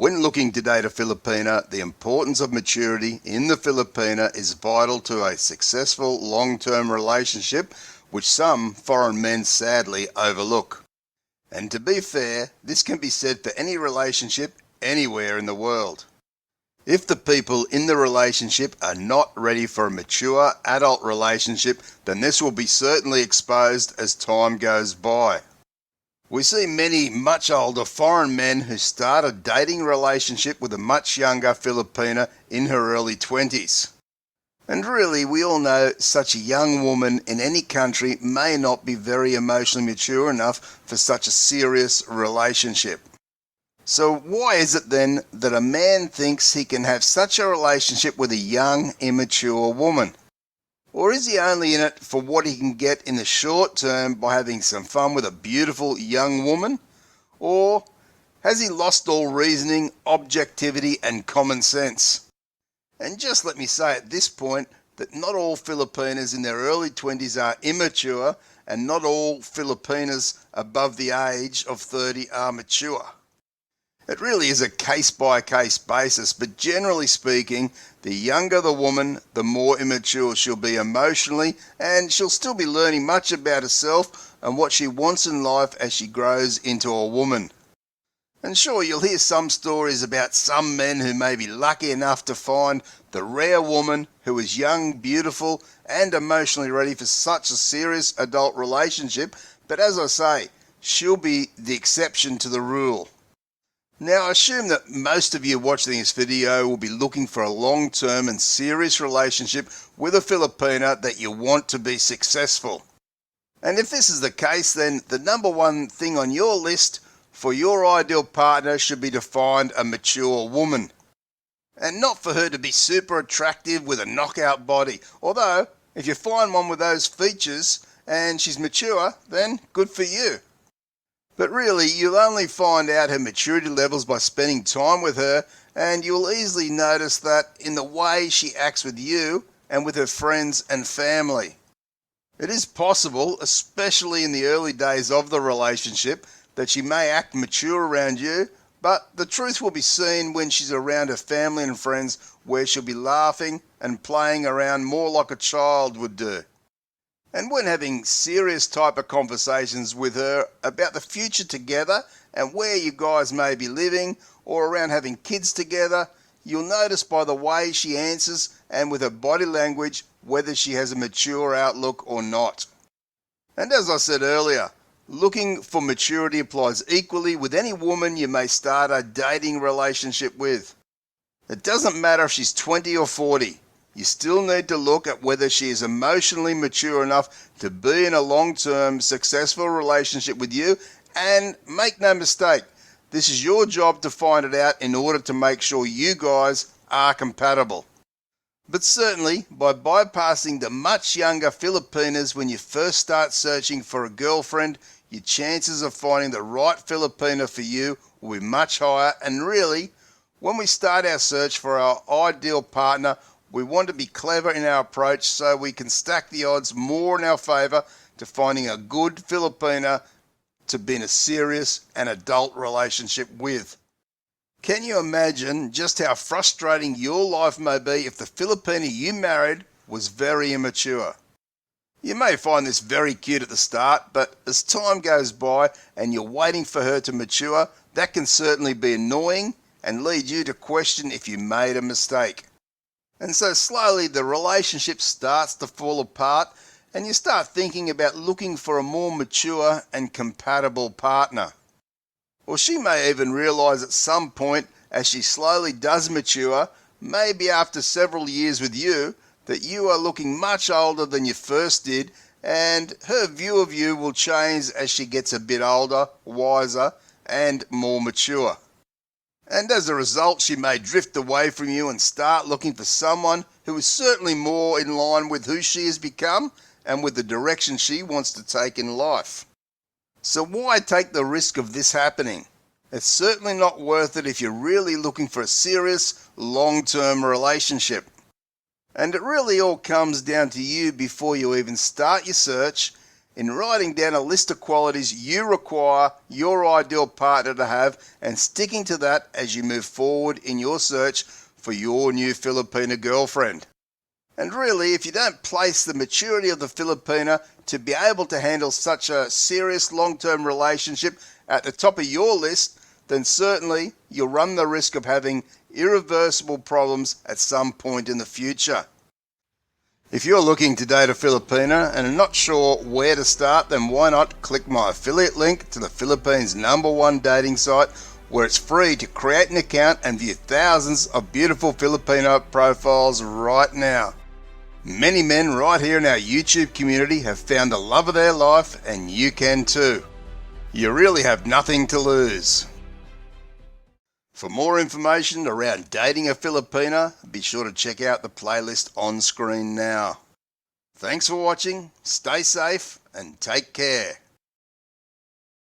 When looking to date a Filipina, the importance of maturity in the Filipina is vital to a successful long-term relationship, which some foreign men sadly overlook. And to be fair, this can be said for any relationship anywhere in the world. If the people in the relationship are not ready for a mature adult relationship, then this will be certainly exposed as time goes by. We see many much older foreign men who start a dating relationship with a much younger Filipina in her early 20s. And really, we all know such a young woman in any country may not be very emotionally mature enough for such a serious relationship. So why is it then that a man thinks he can have such a relationship with a young, immature woman? Or is he only in it for what he can get in the short term by having some fun with a beautiful young woman? Or has he lost all reasoning, objectivity and common sense? And just let me say at this point that not all Filipinas in their early 20s are immature, and not all Filipinas above the age of 30 are mature. It really is a case-by-case basis, but generally speaking, the younger the woman, the more immature she'll be emotionally, and she'll still be learning much about herself and what she wants in life as she grows into a woman. And sure, you'll hear some stories about some men who may be lucky enough to find the rare woman who is young, beautiful, and emotionally ready for such a serious adult relationship, but as I say, she'll be the exception to the rule. Now, I assume that most of you watching this video will be looking for a long-term and serious relationship with a Filipina that you want to be successful. And if this is the case, then the number one thing on your list for your ideal partner should be to find a mature woman. And not for her to be super attractive with a knockout body. Although, if you find one with those features and she's mature, then good for you. But really, you'll only find out her maturity levels by spending time with her, and you'll easily notice that in the way she acts with you and with her friends and family. It is possible, especially in the early days of the relationship, that she may act mature around you, but the truth will be seen when she's around her family and friends, where she'll be laughing and playing around more like a child would do. And when having serious type of conversations with her about the future together and where you guys may be living, or around having kids together, you'll notice by the way she answers and with her body language whether she has a mature outlook or not. And as I said earlier, looking for maturity applies equally with any woman you may start a dating relationship with. It doesn't matter if she's 20 or 40. You still need to look at whether she is emotionally mature enough to be in a long-term, successful relationship with you, and make no mistake, this is your job to find it out in order to make sure you guys are compatible. But certainly, by bypassing the much younger Filipinas when you first start searching for a girlfriend, your chances of finding the right Filipina for you will be much higher, and really, when we start our search for our ideal partner, we want to be clever in our approach so we can stack the odds more in our favour to finding a good Filipina to be in a serious and adult relationship with. Can you imagine just how frustrating your life may be if the Filipina you married was very immature? You may find this very cute at the start, but as time goes by and you're waiting for her to mature, that can certainly be annoying and lead you to question if you made a mistake. And so slowly the relationship starts to fall apart and you start thinking about looking for a more mature and compatible partner. Or she may even realise at some point as she slowly does mature, maybe after several years with you, that you are looking much older than you first did, and her view of you will change as she gets a bit older, wiser and more mature. And as a result, she may drift away from you and start looking for someone who is certainly more in line with who she has become and with the direction she wants to take in life. So why take the risk of this happening? It's certainly not worth it if you're really looking for a serious, long-term relationship. And it really all comes down to you before you even start your search, in writing down a list of qualities you require your ideal partner to have and sticking to that as you move forward in your search for your new Filipina girlfriend. And really, if you don't place the maturity of the Filipina to be able to handle such a serious long-term relationship at the top of your list, then certainly you'll run the risk of having irreversible problems at some point in the future. If you're looking to date a Filipina and are not sure where to start, then why not click my affiliate link to the Philippines' #1 dating site, where it's free to create an account and view thousands of beautiful Filipino profiles right now. Many men right here in our YouTube community have found the love of their life, and you can too. You really have nothing to lose. For more information around dating a Filipina, be sure to check out the playlist on screen now. Thanks for watching, stay safe and take care.